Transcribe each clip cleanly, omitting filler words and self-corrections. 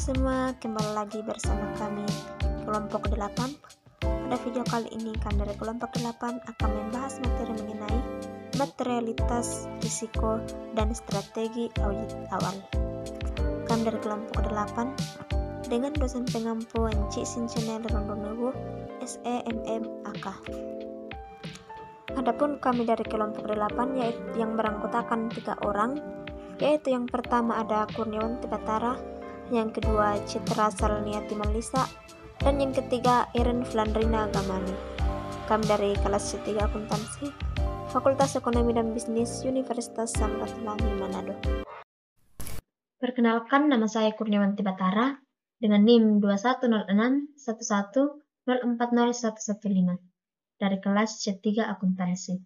semua, kembali lagi bersama kami kelompok 8. Pada video kali ini kami dari kelompok 8 akan membahas materi mengenai materialitas, risiko, dan strategi audit awal. Kami dari kelompok 8 dengan dosen pengampu Encik Sincenel Rondonewu SEMM AK. Adapun kami dari kelompok 8 yaitu yang beranggotakan 3 orang, yaitu yang pertama ada Kurniawanti Batara, yang kedua Citra Salniati Malisa, dan yang ketiga Iren Flandrina Gamani. Kami dari kelas C3 Akuntansi, Fakultas Ekonomi dan Bisnis Universitas Samratulangi Manado. Perkenalkan, nama saya Kurniawanti Batara dengan NIM 210611040115 dari kelas C3 Akuntansi.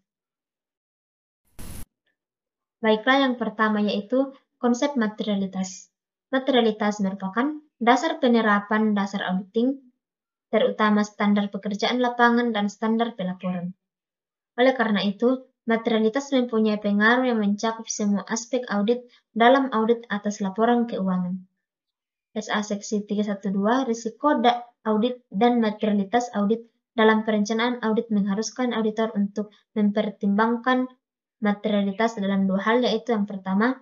Baiklah, yang pertama yaitu konsep materialitas. Materialitas merupakan dasar penerapan dasar auditing, terutama standar pekerjaan lapangan dan standar pelaporan. Oleh karena itu, materialitas mempunyai pengaruh yang mencakup semua aspek audit dalam audit atas laporan keuangan. SA Seksi 312 Risiko Audit dan Materialitas Audit dalam perencanaan audit mengharuskan auditor untuk mempertimbangkan materialitas dalam 2 hal, yaitu yang pertama,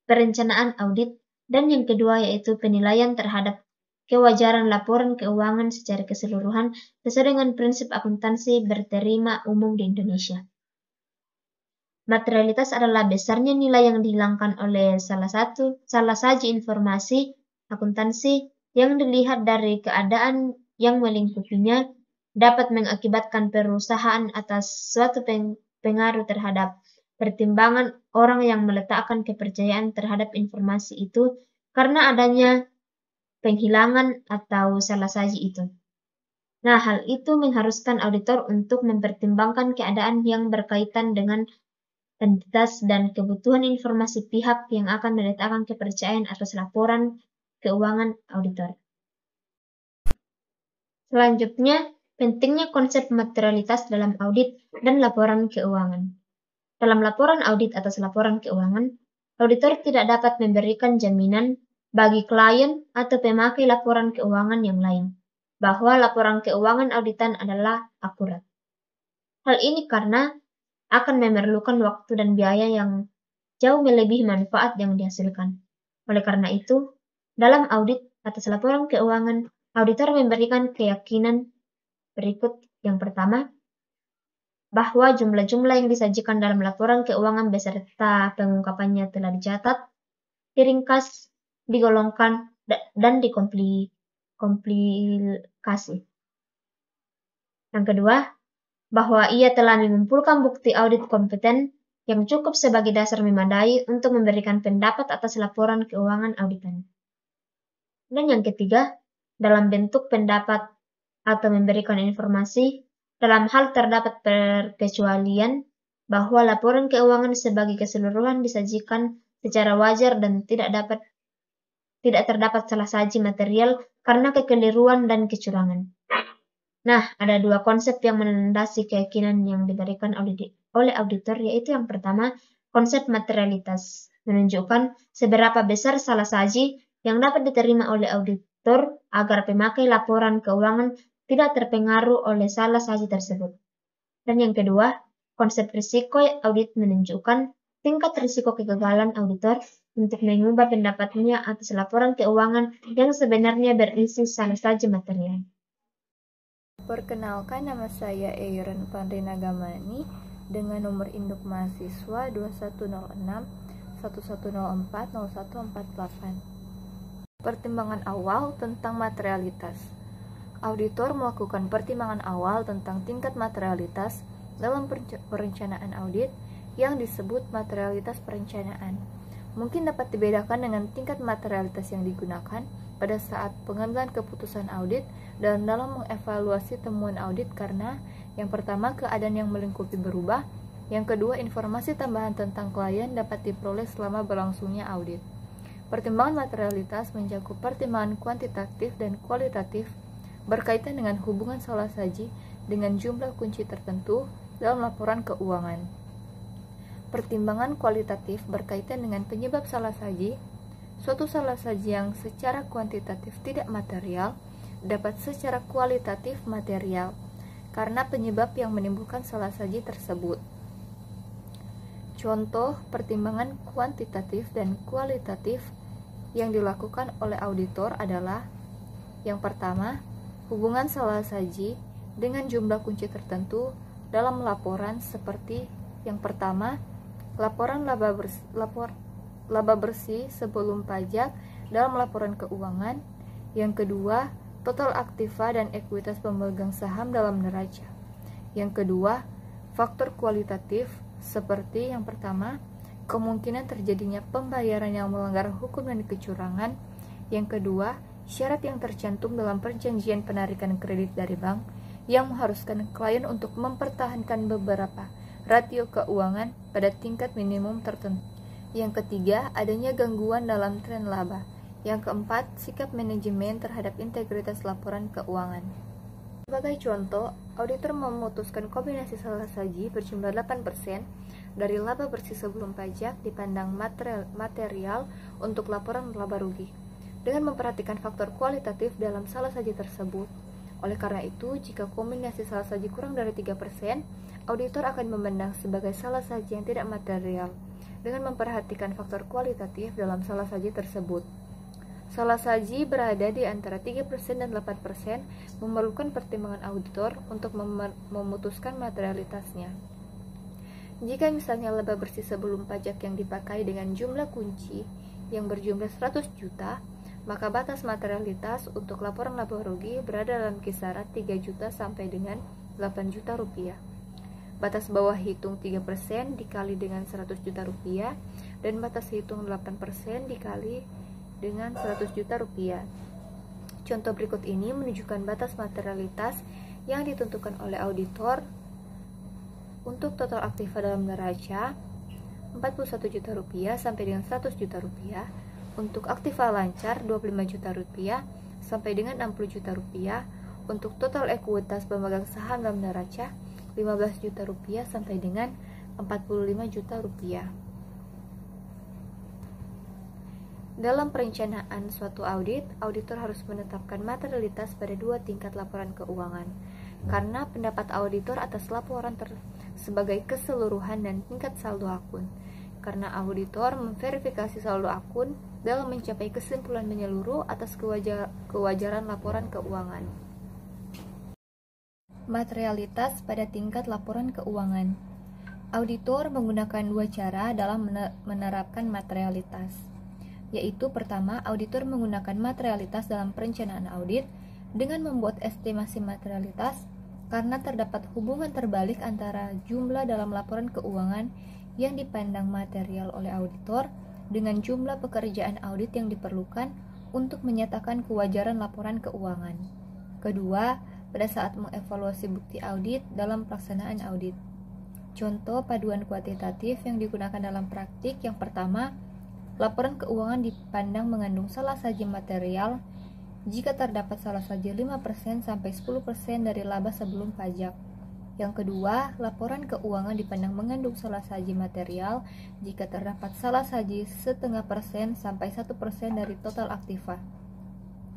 perencanaan audit, dan yang kedua yaitu penilaian terhadap kewajaran laporan keuangan secara keseluruhan sesuai dengan prinsip akuntansi berterima umum di Indonesia. Materialitas adalah besarnya nilai yang dihilangkan oleh salah saji informasi akuntansi yang dilihat dari keadaan yang melingkupinya dapat mengakibatkan perusahaan atas suatu pengaruh terhadap pertimbangan orang yang meletakkan kepercayaan terhadap informasi itu karena adanya penghilangan atau salah saji itu. Nah, hal itu mengharuskan auditor untuk mempertimbangkan keadaan yang berkaitan dengan entitas dan kebutuhan informasi pihak yang akan meletakkan kepercayaan atas laporan keuangan auditor. Selanjutnya, pentingnya konsep materialitas dalam audit dan laporan keuangan. Dalam laporan audit atas laporan keuangan, auditor tidak dapat memberikan jaminan bagi klien atau pemakai laporan keuangan yang lain bahwa laporan keuangan auditan adalah akurat. Hal ini karena akan memerlukan waktu dan biaya yang jauh melebihi manfaat yang dihasilkan. Oleh karena itu, dalam audit atas laporan keuangan, auditor memberikan keyakinan berikut. Yang pertama, bahwa jumlah-jumlah yang disajikan dalam laporan keuangan beserta pengungkapannya telah dicatat, diringkas, digolongkan, dan dikomplikasi. Yang kedua, bahwa ia telah mengumpulkan bukti audit kompeten yang cukup sebagai dasar memadai untuk memberikan pendapat atas laporan keuangan auditan. Dan yang ketiga, dalam bentuk pendapat atau memberikan informasi dalam hal terdapat perkecualian bahwa laporan keuangan sebagai keseluruhan disajikan secara wajar dan tidak terdapat salah saji material karena kekeliruan dan kecurangan. Nah, ada 2 konsep yang menandasi keyakinan yang diberikan oleh auditor, yaitu yang pertama, konsep materialitas, menunjukkan seberapa besar salah saji yang dapat diterima oleh auditor agar pemakai laporan keuangan tidak terpengaruh oleh salah saji tersebut. Dan yang kedua, konsep risiko audit menunjukkan tingkat risiko kegagalan auditor untuk mengubah pendapatnya atas laporan keuangan yang sebenarnya berisi salah saji material. Perkenalkan, nama saya Iren Flandrina Gamani dengan nomor induk mahasiswa 210611040148. Pertimbangan awal tentang materialitas. Auditor melakukan pertimbangan awal tentang tingkat materialitas dalam perencanaan audit yang disebut materialitas perencanaan. Mungkin dapat dibedakan dengan tingkat materialitas yang digunakan pada saat pengambilan keputusan audit dan dalam mengevaluasi temuan audit karena yang pertama, keadaan yang melingkupi berubah, yang kedua, informasi tambahan tentang klien dapat diperoleh selama berlangsungnya audit. Pertimbangan materialitas mencakup pertimbangan kuantitatif dan kualitatif berkaitan dengan hubungan salah saji dengan jumlah kunci tertentu dalam laporan keuangan. Pertimbangan kualitatif berkaitan dengan penyebab salah saji Suatu salasaji yang secara kuantitatif tidak material dapat secara kualitatif material karena penyebab yang menimbulkan salasaji tersebut. Contoh pertimbangan kuantitatif dan kualitatif yang dilakukan oleh auditor adalah: yang pertama, hubungan salasaji dengan jumlah kunci tertentu dalam laporan, seperti yang pertama, laporan laba bersih sebelum pajak dalam laporan keuangan. Yang kedua, total aktiva dan ekuitas pemegang saham dalam neraca. Yang kedua, faktor kualitatif seperti yang pertama, kemungkinan terjadinya pembayaran yang melanggar hukum dan kecurangan. Yang kedua, syarat yang tercantum dalam perjanjian penarikan kredit dari bank yang mengharuskan klien untuk mempertahankan beberapa rasio keuangan pada tingkat minimum tertentu. Yang ketiga, adanya gangguan dalam tren laba. Yang keempat, sikap manajemen terhadap integritas laporan keuangan. Sebagai contoh, auditor memutuskan kombinasi salasaji berjumlah 8% dari laba bersih sebelum pajak dipandang material untuk laporan laba rugi, dengan memperhatikan faktor kualitatif dalam salasaji tersebut. Oleh karena itu, jika kombinasi salasaji kurang dari 3%, auditor akan memandang sebagai salasaji yang tidak material, dengan memperhatikan faktor kualitatif dalam salasaji tersebut. Salasaji berada di antara 3% dan 8% memerlukan pertimbangan auditor untuk memutuskan materialitasnya. Jika misalnya laba bersih sebelum pajak yang dipakai dengan jumlah kunci yang berjumlah 100 juta, maka batas materialitas untuk laporan laba rugi berada dalam kisaran 3 juta sampai dengan 8 juta rupiah. Batas bawah hitung 3% dikali dengan 100 juta rupiah, dan batas hitung 8% dikali dengan 100 juta rupiah. Contoh berikut ini menunjukkan batas materialitas yang ditentukan oleh auditor. Untuk total aktiva dalam neraca 41 juta rupiah sampai dengan 100 juta rupiah. Untuk aktiva lancar 25 juta rupiah sampai dengan 60 juta rupiah. Untuk total ekuitas pemegang saham dalam neraca 15 juta rupiah sampai dengan 45 juta rupiah. Dalam perencanaan suatu audit, auditor harus menetapkan materialitas pada dua tingkat laporan keuangan. Karena pendapat auditor atas laporan sebagai keseluruhan dan tingkat saldo akun. Karena auditor memverifikasi saldo akun dalam mencapai kesimpulan menyeluruh atas kewajaran laporan keuangan. Materialitas pada tingkat laporan keuangan. Auditor menggunakan dua cara dalam menerapkan materialitas, yaitu pertama, auditor menggunakan materialitas dalam perencanaan audit dengan membuat estimasi materialitas karena terdapat hubungan terbalik antara jumlah dalam laporan keuangan yang dipandang material oleh auditor dengan jumlah pekerjaan audit yang diperlukan untuk menyatakan kewajaran laporan keuangan. Kedua, pada saat mengevaluasi bukti audit dalam pelaksanaan audit. Contoh paduan kuantitatif yang digunakan dalam praktik yang pertama, laporan keuangan dipandang mengandung salasaji material jika terdapat salasaji 5% sampai 10% dari laba sebelum pajak. Yang kedua, laporan keuangan dipandang mengandung salasaji material jika terdapat salasaji 0,5% sampai 1% dari total aktiva.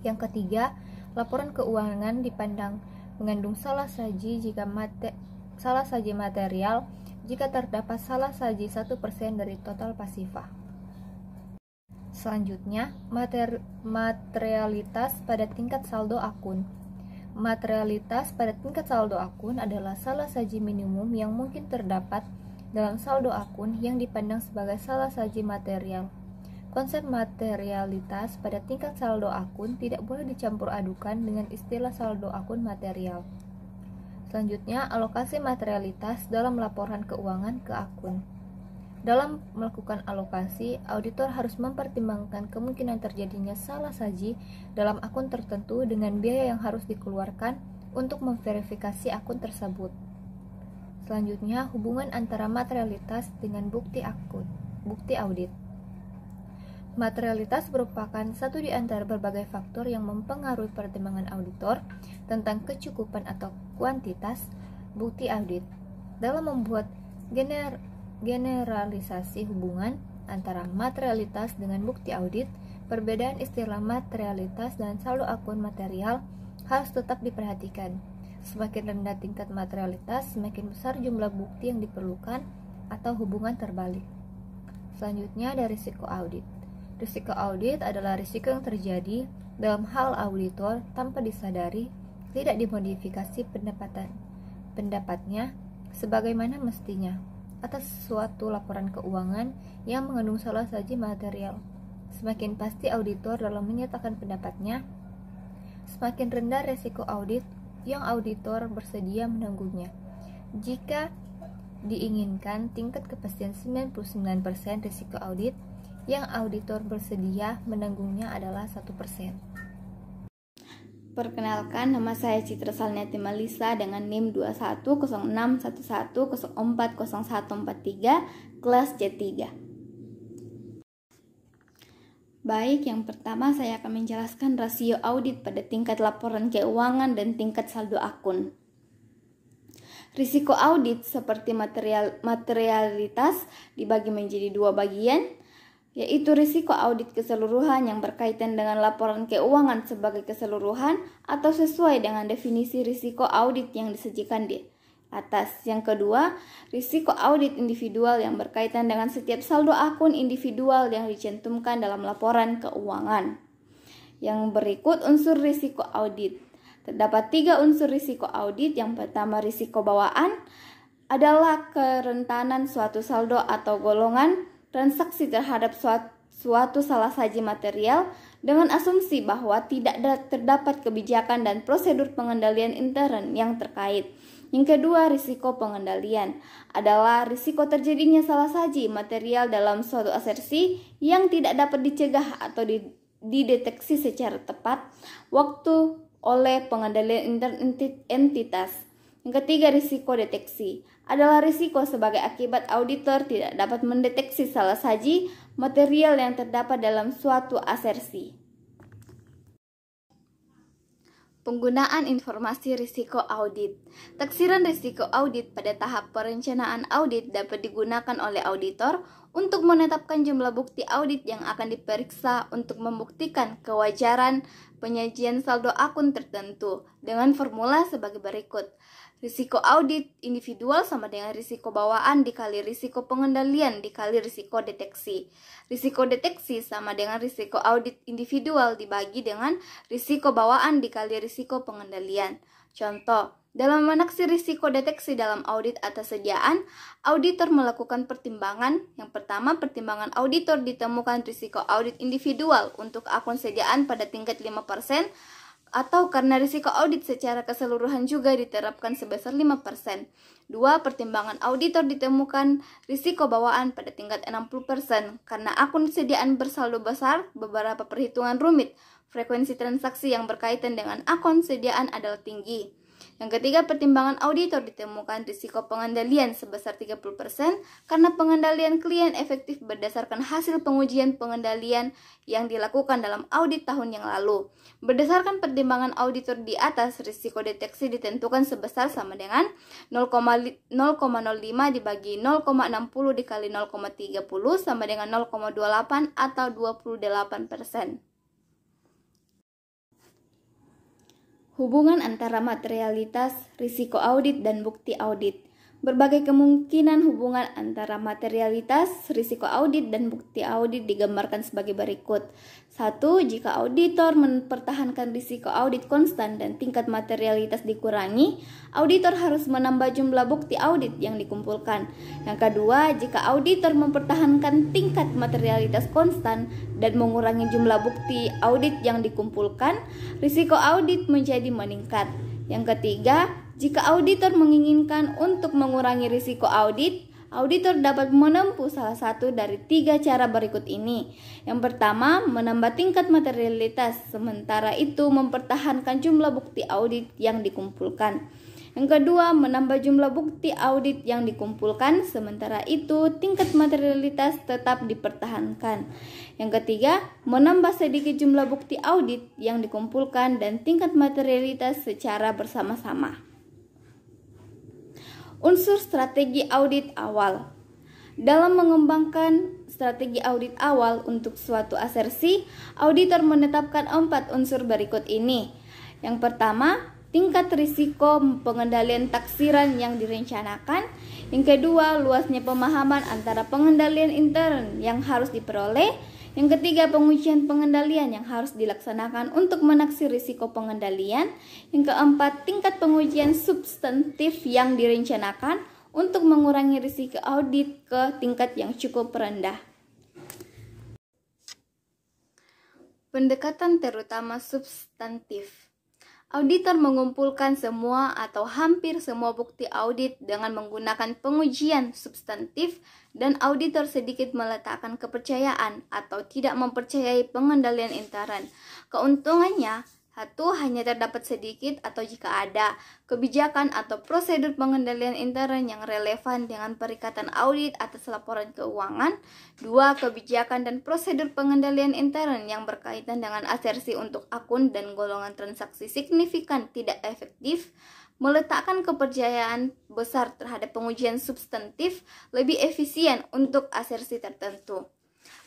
Yang ketiga, laporan keuangan dipandang mengandung salasaji salasaji material jika terdapat salasaji 1% dari total pasifa. Selanjutnya, materialitas pada tingkat saldo akun. Materialitas pada tingkat saldo akun adalah salasaji minimum yang mungkin terdapat dalam saldo akun yang dipandang sebagai salasaji material. Konsep materialitas pada tingkat saldo akun tidak boleh dicampur adukan dengan istilah saldo akun material. Selanjutnya, alokasi materialitas dalam laporan keuangan ke akun. Dalam melakukan alokasi, auditor harus mempertimbangkan kemungkinan terjadinya salasaji dalam akun tertentu dengan biaya yang harus dikeluarkan untuk memverifikasi akun tersebut. Selanjutnya, hubungan antara materialitas dengan bukti audit. Materialitas merupakan satu di antara berbagai faktor yang mempengaruhi pertimbangan auditor tentang kecukupan atau kuantitas bukti audit. Dalam membuat generalisasi hubungan antara materialitas dengan bukti audit, Perbedaan istilah materialitas dan saldo akun material harus tetap diperhatikan. Semakin rendah tingkat materialitas, semakin besar jumlah bukti yang diperlukan atau hubungan terbalik. Selanjutnya ada risiko audit. Risiko audit adalah risiko yang terjadi dalam hal auditor tanpa disadari tidak dimodifikasi pendapatnya sebagaimana mestinya atas suatu laporan keuangan yang mengandung salah saji material. Semakin pasti auditor dalam menyatakan pendapatnya, semakin rendah risiko audit yang auditor bersedia menanggungnya. Jika diinginkan tingkat kepastian 99% risiko audit, yang auditor bersedia menanggungnya adalah 1%. Perkenalkan, nama saya Citra Salniati Malisa dengan NIM 210611040143, kelas C3. Baik, yang pertama saya akan menjelaskan rasio audit pada tingkat laporan keuangan dan tingkat saldo akun. Risiko audit seperti materialitas dibagi menjadi dua bagian, yaitu risiko audit keseluruhan yang berkaitan dengan laporan keuangan sebagai keseluruhan atau sesuai dengan definisi risiko audit yang disajikan di atas. Yang kedua, risiko audit individual yang berkaitan dengan setiap saldo akun individual yang dicantumkan dalam laporan keuangan. Yang berikut unsur risiko audit. Terdapat 3 unsur risiko audit. Yang pertama, risiko bawaan adalah kerentanan suatu saldo atau golongan transaksi terhadap suatu salah saji material dengan asumsi bahwa tidak terdapat kebijakan dan prosedur pengendalian intern yang terkait. Yang kedua, risiko pengendalian adalah risiko terjadinya salah saji material dalam suatu asersi yang tidak dapat dicegah atau dideteksi secara tepat waktu oleh pengendalian intern entitas. Yang ketiga, risiko deteksi adalah risiko sebagai akibat auditor tidak dapat mendeteksi salah saji material yang terdapat dalam suatu asersi. Penggunaan informasi risiko audit. Taksiran risiko audit pada tahap perencanaan audit dapat digunakan oleh auditor untuk menetapkan jumlah bukti audit yang akan diperiksa untuk membuktikan kewajaran penyajian saldo akun tertentu dengan formula sebagai berikut. Risiko audit individual sama dengan risiko bawaan dikali risiko pengendalian dikali risiko deteksi. Risiko deteksi sama dengan risiko audit individual dibagi dengan risiko bawaan dikali risiko pengendalian. Contoh, dalam menaksir risiko deteksi dalam audit atas sediaan, auditor melakukan pertimbangan. Yang pertama, pertimbangan auditor ditemukan risiko audit individual untuk akun sediaan pada tingkat 5%, atau karena risiko audit secara keseluruhan juga diterapkan sebesar 5%. 2. Pertimbangan auditor ditemukan risiko bawaan pada tingkat 60% karena akun sediaan bersaldo besar, beberapa perhitungan rumit, frekuensi transaksi yang berkaitan dengan akun sediaan adalah tinggi. Yang ketiga, pertimbangan auditor ditemukan risiko pengendalian sebesar 30% karena pengendalian klien efektif berdasarkan hasil pengujian pengendalian yang dilakukan dalam audit tahun yang lalu. Berdasarkan pertimbangan auditor di atas, risiko deteksi ditentukan sebesar sama dengan 0,05 dibagi 0,60 dikali 0,30 sama dengan 0,28 atau 28%. Hubungan antara materialitas, risiko audit, dan bukti audit. Berbagai kemungkinan hubungan antara materialitas, risiko audit, dan bukti audit digambarkan sebagai berikut. 1. Jika auditor mempertahankan risiko audit konstan dan tingkat materialitas dikurangi, auditor harus menambah jumlah bukti audit yang dikumpulkan. Yang kedua, jika auditor mempertahankan tingkat materialitas konstan dan mengurangi jumlah bukti audit yang dikumpulkan, risiko audit menjadi meningkat. Yang ketiga, jika auditor menginginkan untuk mengurangi risiko audit, auditor dapat menempuh salah satu dari 3 cara berikut ini. Yang pertama, menambah tingkat materialitas, sementara itu mempertahankan jumlah bukti audit yang dikumpulkan. Yang kedua, menambah jumlah bukti audit yang dikumpulkan, sementara itu tingkat materialitas tetap dipertahankan. Yang ketiga, menambah sedikit jumlah bukti audit yang dikumpulkan dan tingkat materialitas secara bersama-sama. Unsur strategi audit awal. Dalam mengembangkan strategi audit awal untuk suatu asersi, auditor menetapkan 4 unsur berikut ini. Yang pertama, tingkat risiko pengendalian taksiran yang direncanakan. Yang kedua, luasnya pemahaman antara pengendalian intern yang harus diperoleh. Yang ketiga, pengujian pengendalian yang harus dilaksanakan untuk menaksir risiko pengendalian. Yang keempat, tingkat pengujian substantif yang direncanakan untuk mengurangi risiko audit ke tingkat yang cukup rendah. Pendekatan terutama substantif. Auditor mengumpulkan semua atau hampir semua bukti audit dengan menggunakan pengujian substantif, dan auditor sedikit meletakkan kepercayaan atau tidak mempercayai pengendalian intern. Keuntungannya, satu, hanya terdapat sedikit atau jika ada kebijakan atau prosedur pengendalian intern yang relevan dengan perikatan audit atas laporan keuangan. Dua, kebijakan dan prosedur pengendalian intern yang berkaitan dengan asersi untuk akun dan golongan transaksi signifikan tidak efektif, meletakkan kepercayaan besar terhadap pengujian substantif lebih efisien untuk asersi tertentu.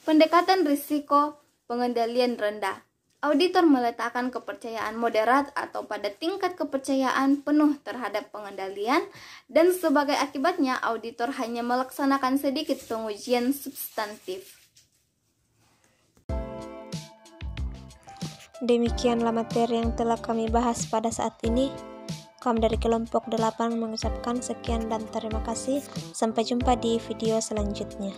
Pendekatan risiko pengendalian rendah. Auditor meletakkan kepercayaan moderat atau pada tingkat kepercayaan penuh terhadap pengendalian, dan sebagai akibatnya auditor hanya melaksanakan sedikit pengujian substantif. Demikianlah materi yang telah kami bahas pada saat ini. Kami dari kelompok 8 mengucapkan sekian dan terima kasih. Sampai jumpa di video selanjutnya.